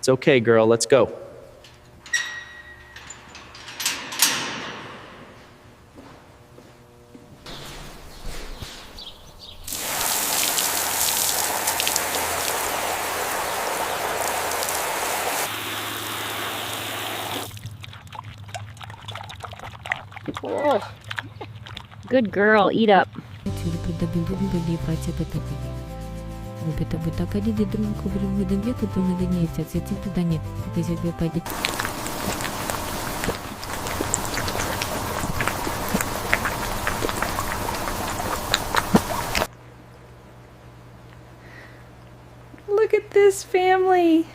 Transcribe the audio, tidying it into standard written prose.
It's okay, girl. Let's go. Good girl, eat up. Look at this family.